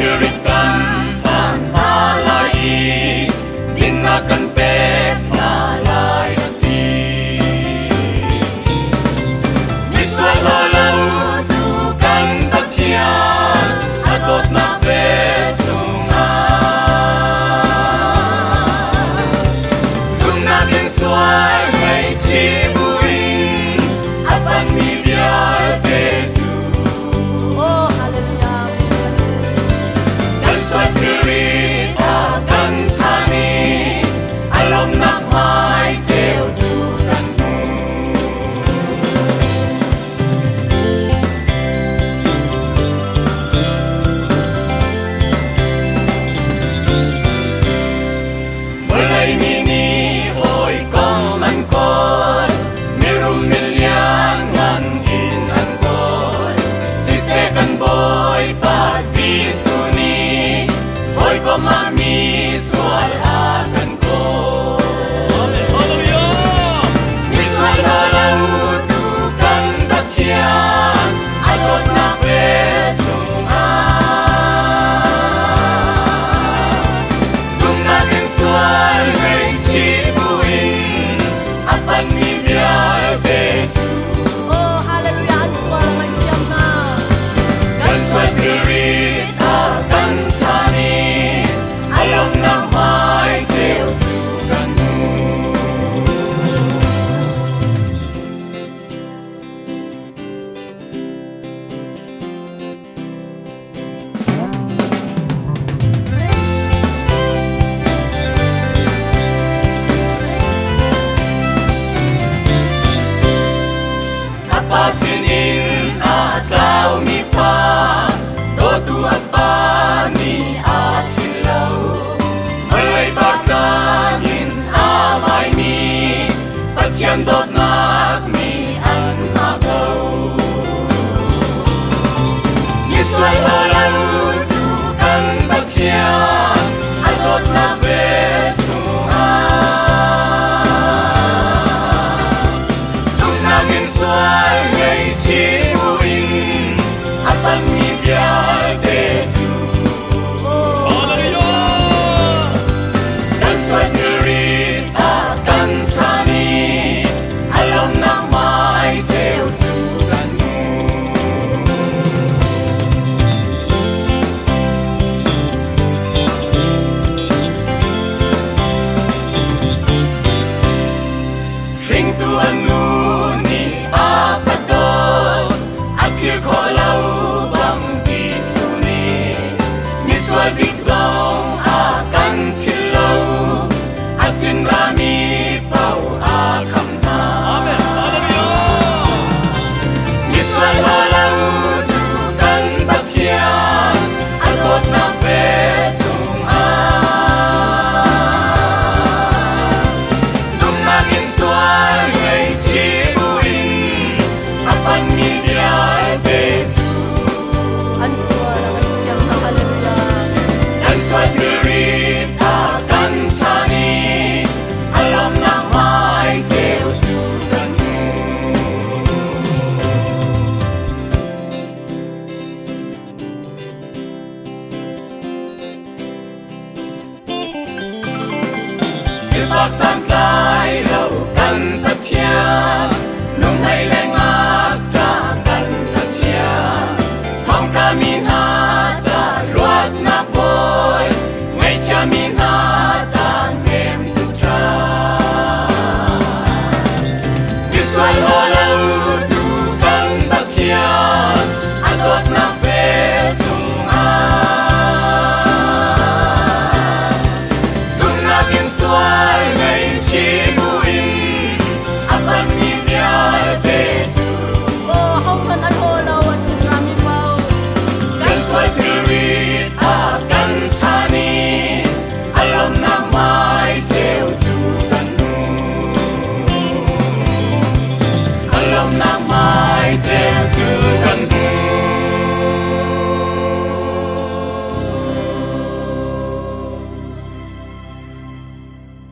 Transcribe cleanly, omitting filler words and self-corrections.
sulit kan san halai tindakan pek nalai hati misal halau tukan patian atot na pek sungai naging suai ngay cibuin apan midyal betu Oh, hallelujah. dan suaturi akan tani alam nak mai teu tukanmu mulai mini hoy kong angkor mirum milyan ngan inan kor sisekan boy pagi suni boy ko mami sual akan ko misal halau tukan batian atot na petsunga naging sual ngay cibuin apan midyal betu Oh, hallelujah. Ang suara may siyam na. dan suaturi akan tani alam na may teu tukanmu Kapasinin at lau mi fa Totu apa ni at hilaw Malay patlangin amay mi Patsyan dot nak mi ang magaw Nisway halau tukan patsyan Atot na besunga naging sual ngay cibuin apan midyal betu dan suaturi akan tani alam na may teu tukanmu ring tuan ni afadol atil ko lau bang zisuni miswal dikzong akan kilau asin rami pau akam na miswal halau tukan batian agot na betung naging sual ngay cibuin apan midyal betu Ang suara may siyam na. Hallelujah. dan suaturi akan tani alam na may teu tukanmu Sipaksan klay laukan patian Nung may lengak dakan patian Thong kami hata luat na boy Ngay chamin hata nem putra Visual halau tukan patian Atot na petsunga naging sual ngay cibuin apan midyal betu Oh, hauman at holaw asin rami pao. dan suaturi akan tani alam na may teu tukanmu alam na may